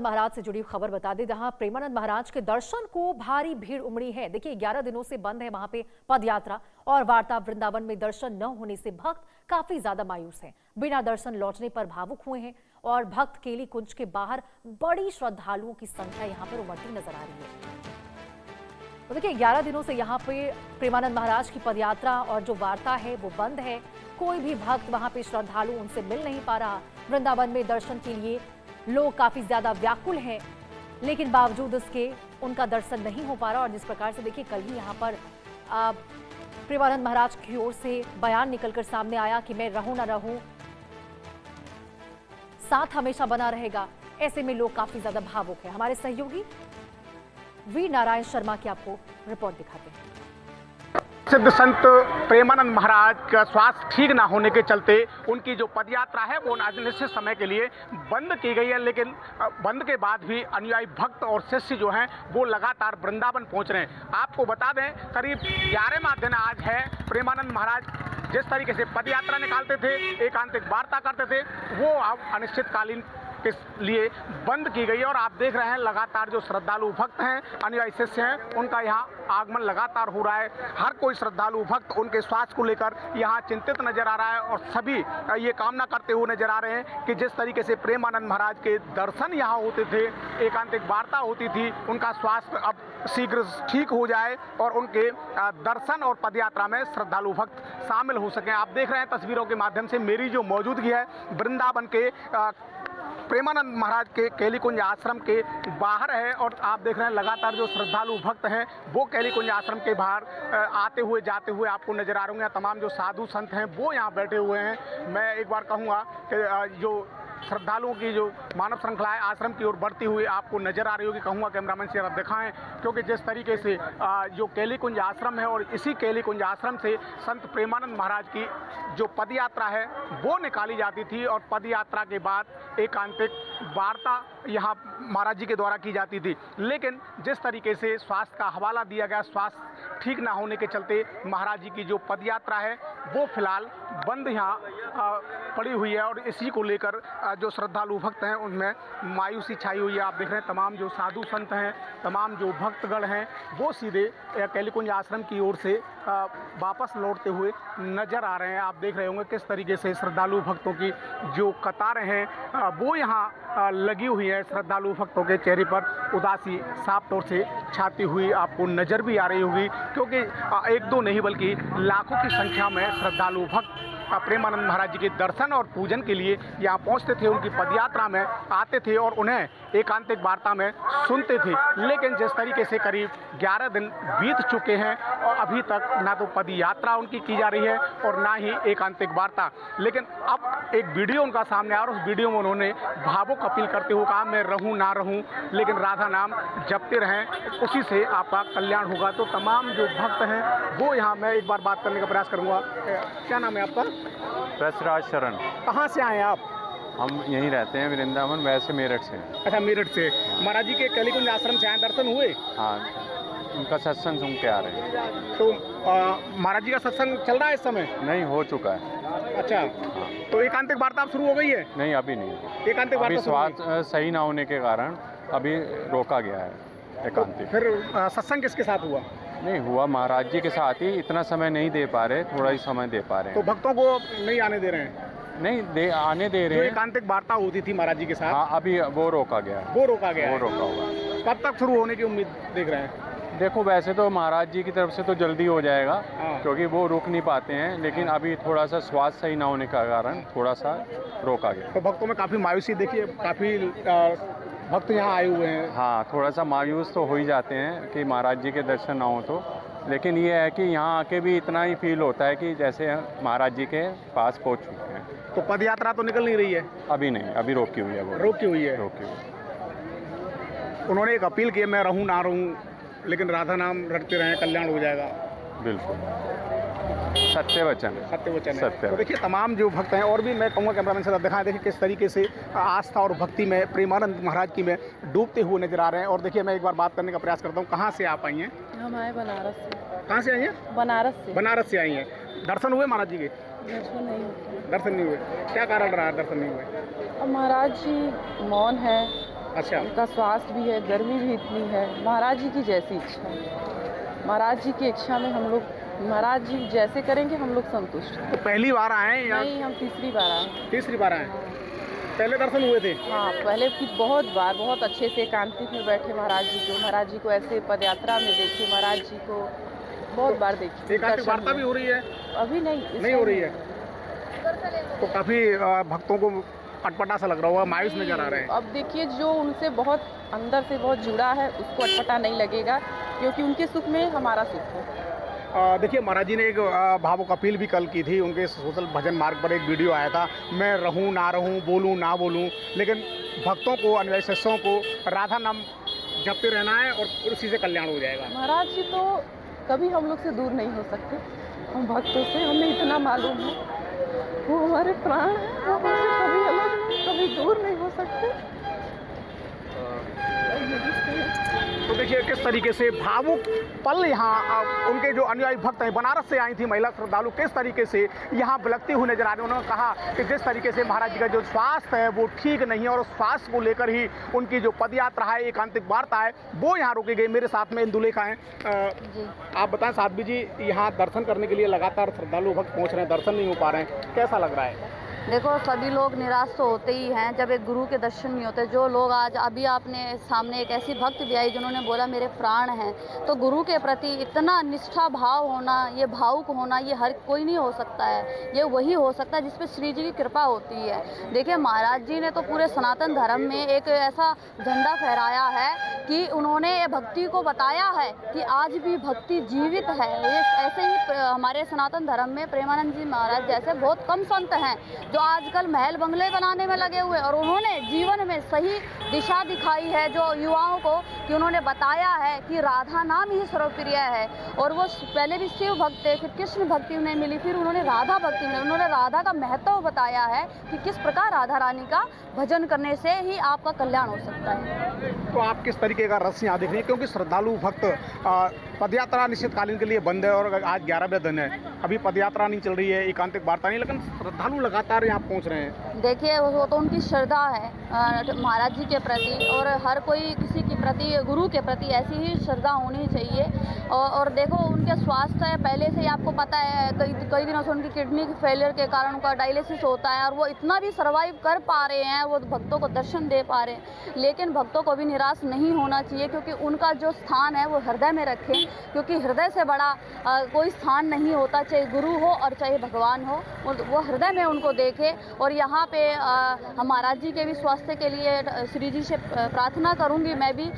महाराज से जुड़ी खबर बता दें, जहां प्रेमानंद महाराज के दर्शन को भारी भीड़ उमड़ी है। देखिए 11 दिनों से बंद है वहां पे पद यात्रा और वार्ता। वृंदावन में दर्शन न होने से भक्त काफी ज्यादा मायूस हैं। बिना दर्शन लौटने पर भावुक हुए हैं और भक्त केली कुंज के बाहर बड़ी श्रद्धालुओं की संख्या यहां पर उमड़ती नजर आ रही है। तो देखिए 11 दिनों से यहाँ पे प्रेमानंद महाराज की पदयात्रा और जो वार्ता है वो बंद है। कोई भी भक्त वहां पे श्रद्धालु उनसे मिल नहीं पा रहा। वृंदावन में दर्शन के लिए लोग काफी ज्यादा व्याकुल हैं, लेकिन बावजूद इसके उनका दर्शन नहीं हो पा रहा। और जिस प्रकार से देखिए कल ही यहाँ पर प्रेमानंद महाराज की ओर से बयान निकलकर सामने आया कि मैं रहूं ना रहूं, साथ हमेशा बना रहेगा। ऐसे में लोग काफी ज्यादा भावुक हैं। हमारे सहयोगी वी नारायण शर्मा की आपको रिपोर्ट दिखाते हैं। सिद्ध संत प्रेमानंद महाराज का स्वास्थ्य ठीक ना होने के चलते उनकी जो पदयात्रा है वो अनिश्चित समय के लिए बंद की गई है, लेकिन बंद के बाद भी अनुयायी भक्त और शिष्य जो हैं वो लगातार वृंदावन पहुंच रहे हैं। आपको बता दें करीब 11वां दिन आज है। प्रेमानंद महाराज जिस तरीके से पदयात्रा निकालते थे, एकांतिक वार्ता करते थे, वो अब अनिश्चितकालीन के लिए बंद की गई है। और आप देख रहे हैं लगातार जो श्रद्धालु भक्त हैं, अनुयायी शिष्य हैं, उनका यहाँ आगमन लगातार हो रहा है। हर कोई श्रद्धालु भक्त उनके स्वास्थ्य को लेकर यहाँ चिंतित नजर आ रहा है और सभी ये कामना करते हुए नजर आ रहे हैं कि जिस तरीके से प्रेमानंद महाराज के दर्शन यहाँ होते थे, एकांतिक वार्ता होती थी, उनका स्वास्थ्य अब शीघ्र ठीक हो जाए और उनके दर्शन और पदयात्रा में श्रद्धालु भक्त शामिल हो सकें। आप देख रहे हैं तस्वीरों के माध्यम से मेरी जो मौजूदगी है वृंदावन के प्रेमानंद महाराज के केली कुंज आश्रम के बाहर है। और आप देख रहे हैं लगातार जो श्रद्धालु भक्त हैं वो केली कुंज आश्रम के बाहर आते हुए जाते हुए आपको नजर आ रहे होंगे। तमाम जो साधु संत हैं वो यहाँ बैठे हुए हैं। मैं एक बार कहूँगा कि जो श्रद्धालुओं की जो मानव श्रृंखला है आश्रम की ओर बढ़ती हुई आपको नजर आ रही होगी। कहूँगा कैमरामैन से आप दिखाएं, क्योंकि जिस तरीके से जो केली कुंज आश्रम है और इसी केली कुंज आश्रम से संत प्रेमानंद महाराज की जो पदयात्रा है वो निकाली जाती थी और पदयात्रा के बाद एकांतिक वार्ता यहाँ महाराज जी के द्वारा की जाती थी। लेकिन जिस तरीके से स्वास्थ्य का हवाला दिया गया, स्वास्थ्य ठीक ना होने के चलते महाराज जी की जो पदयात्रा है वो फिलहाल बंद यहाँ पड़ी हुई है। और इसी को लेकर जो श्रद्धालु भक्त हैं उनमें मायूसी छाई हुई है। आप देख रहे हैं तमाम जो साधु संत हैं, तमाम जो भक्तगण हैं वो सीधे केली कुंज आश्रम की ओर से वापस लौटते हुए नजर आ रहे हैं। आप देख रहे होंगे किस तरीके से श्रद्धालु भक्तों की जो कतारें हैं वो यहाँ लगी हुई है। श्रद्धालु भक्तों के चेहरे पर उदासी साफ तौर से छाती हुई आपको नजर भी आ रही होगी, क्योंकि एक दो नहीं बल्कि लाखों की संख्या में श्रद्धालु भक्त प्रेमानंद महाराज जी के दर्शन और पूजन के लिए यहाँ पहुँचते थे, उनकी पदयात्रा में आते थे और उन्हें एकांतिक वार्ता में सुनते थे। लेकिन जिस तरीके से करीब 11 दिन बीत चुके हैं और अभी तक ना तो पदयात्रा उनकी की जा रही है और ना ही एकांतिक वार्ता। लेकिन अब एक वीडियो उनका सामने आया और उस वीडियो में उन्होंने भावुक अपील करते हुए कहा मैं रहूँ ना रहूँ लेकिन राधा नाम जपते रहें, उसी से आपका कल्याण होगा। तो तमाम जो भक्त हैं वो यहाँ मैं एक बार बात करने का प्रयास करूँगा। क्या नाम है आपका? रसराज शरण। कहाँ से आए आप? हम यहीं रहते हैं वृंदावन, वैसे मेरठ से। अच्छा, मेरठ से। महाराज जी के केली कुंज आश्रम से आए, दर्शन हुए? हाँ, उनका सत्संग सुन के आ रहे हैं। तो महाराज जी का सत्संग चल रहा है इस समय? नहीं, हो चुका है। अच्छा, तो एकांतिक वार्ता अब शुरू हो गई है? नहीं, अभी नहीं। एकांतिक वार्ता स्वास्थ्य सही ना होने के कारण अभी रोका गया है एकांतिक। फिर सत्संग किसके साथ हुआ? नहीं हुआ, महाराज जी के साथ ही। इतना समय नहीं दे पा रहे, थोड़ा ही समय दे पा रहे हैं। तो भक्तों को नहीं आने दे रहे हैं? नहीं आने दे रहे हैं। एकांतिक वार्ता होती थी महाराज जी के साथ? हाँ, अभी वो रोका गया है। वो रोका गया? वो रोका हुआ। कब तक शुरू होने की उम्मीद देख रहे हैं? देखो, वैसे तो महाराज जी की तरफ से तो जल्दी हो जाएगा, हाँ। क्योंकि वो रुक नहीं पाते हैं, लेकिन अभी थोड़ा सा स्वास्थ्य सही ना होने का कारण थोड़ा सा रोका गया। तो भक्तों में काफ़ी मायूसी देखिए, काफ़ी भक्त यहाँ आए हुए हैं। हाँ, थोड़ा सा मायूस तो हो ही जाते हैं कि महाराज जी के दर्शन ना हो तो, लेकिन ये है कि यहाँ आके भी इतना ही फील होता है कि जैसे महाराज जी के पास पहुँच चुके हैं। तो पदयात्रा तो निकल नहीं रही है? अभी नहीं, अभी रोकी हुई है। वो रोकी हुई है? रोकी हुई। उन्होंने एक अपील की, मैं रहूँ ना रहूँ लेकिन राधा नाम रटते रहें, कल्याण हो जाएगा। बिल्कुल, सत्य वचन है। सत्य वचन है। सत्य। तो देखिए तमाम जो भक्त हैं, और भी मैं कहूँगा कैमरामैन से दिखाएं, देखिए किस तरीके से आस्था और भक्ति में प्रेमानंद महाराज की में डूबते हुए नजर आ रहे हैं। और देखिए मैं एक बार बात करने का प्रयास करता हूँ। कहाँ से आप आई हैं? हम आए बनारस से। कहाँ से आई हैं? बनारस से। बनारस से आई हैं। दर्शन हुए महाराज जी के? दर्शन नहीं होते। दर्शन नहीं हुए? क्या कारण रहा दर्शन नहीं हुए? अब महाराज जी मौन है, अच्छा। उनका स्वास्थ्य भी है, गर्मी भी इतनी है। महाराज जी की जैसी इच्छा है, महाराज जी की इच्छा में हम लोग, महाराज जी जैसे करेंगे हम लोग संतुष्ट हैं। तो पहली बार आए हैं या नहीं, हम तीसरी बार आए। तीसरी बार आए? पहले दर्शन हुए थे? हाँ, पहले की बहुत बार बहुत अच्छे से एकांतिक में बैठे महाराज जी को ऐसे पदयात्रा में देखे, महाराज जी को बहुत बार देखे। एकांतिक वार्ता भी हो रही है? अभी नहीं, नहीं हो रही है। तो काफी भक्तों को अटपटा सा लग रहा होगा, मायूस नजर आ रहे हैं। अब देखिए, जो उनसे बहुत अंदर से बहुत जुड़ा है उसको अटपटा नहीं लगेगा, क्योंकि उनके सुख में हमारा सुख है। देखिए, महाराज जी ने एक भावुक अपील भी कल की थी। उनके सोशल भजन मार्ग पर एक वीडियो आया था, मैं रहूं ना रहूं, बोलूं ना बोलूं, लेकिन भक्तों को, अनुयायी शिष्यों को राधा नाम जपते रहना है और उसी से कल्याण हो जाएगा। महाराज जी तो कभी हम लोग से दूर नहीं हो सकते। हम भक्तों से, हमें इतना मालूम है, वो हमारे प्राण हैं, वो हमसे कभी अलग नहीं, कभी दूर नहीं हो सकते। तो देखिए किस तरीके से भावुक पल यहाँ उनके जो अनुयायी भक्त हैं, बनारस से आई थी महिला श्रद्धालु, किस तरीके से यहाँ बिलखती हुई नजर आ रही। उन्होंने कहा कि जिस तरीके से महाराज जी का जो स्वास्थ्य है वो ठीक नहीं है, और उस स्वास्थ्य को लेकर ही उनकी जो पदयात्रा है, एकांतिक वार्ता है, वो यहाँ रोकी गई। मेरे साथ में इंदुलेखा हैं। आप बताएं साध्वी जी, यहाँ दर्शन करने के लिए लगातार श्रद्धालु भक्त पहुँच रहे हैं, दर्शन नहीं हो पा रहे हैं, कैसा लग रहा है? देखो, सभी लोग निराश तो होते ही हैं जब एक गुरु के दर्शन नहीं होते। जो लोग आज अभी आपने सामने एक ऐसी भक्त भी आई जिन्होंने बोला मेरे प्राण हैं, तो गुरु के प्रति इतना निष्ठा भाव होना, ये भावुक होना, ये हर कोई नहीं हो सकता है। ये वही हो सकता है जिस पे श्री जी की कृपा होती है। देखिए, महाराज जी ने तो पूरे सनातन धर्म में एक ऐसा झंडा फहराया है कि उन्होंने ये भक्ति को बताया है कि आज भी भक्ति जीवित है। ये ऐसे ही हमारे सनातन धर्म में प्रेमानंद जी महाराज जैसे बहुत कम संत हैं जो आजकल महल बंगले बनाने में लगे हुए, और उन्होंने जीवन में सही दिशा दिखाई है जो युवाओं को, कि उन्होंने बताया है कि राधा नाम ही सर्वप्रिय है। और वो पहले भी शिव भक्त थे, फिर कृष्ण भक्ति उन्हें मिली, फिर उन्होंने राधा भक्ति मिली। उन्होंने राधा का महत्व बताया है कि किस प्रकार राधा रानी का भजन करने से ही आपका कल्याण हो सकता है। तो आप किस तरीके का रस यहाँ देख रही हैं, क्योंकि श्रद्धालु भक्त पदयात्रा निश्चितकालीन के लिए बंद है और आज 11वें दिन है, अभी पदयात्रा नहीं चल रही है, एकांतिक वार्ता नहीं, लेकिन श्रद्धालु लगातार यहाँ पहुँच रहे हैं। देखिए, वो तो उनकी श्रद्धा है महाराज जी के प्रति, और हर कोई किसी के प्रति, गुरु के प्रति ऐसी ही श्रद्धा होनी चाहिए। और देखो, उनके स्वास्थ्य है पहले से ही आपको पता है, कई दिनों से उनकी किडनी के फेलियर के कारण उनका डायलिसिस होता है, और वो इतना भी सर्वाइव कर पा रहे हैं, वो भक्तों को दर्शन दे पा रहे हैं। लेकिन भक्तों को भी निराश नहीं होना चाहिए, क्योंकि उनका जो स्थान है वो हृदय में रखें, क्योंकि हृदय से बड़ा कोई स्थान नहीं होता, चाहे गुरु हो और चाहे भगवान हो, वो हृदय में उनको देखे। और यहाँ पे हम महाराज जी के भी स्वास्थ्य के लिए श्री जी से प्रार्थना करूँगी मैं भी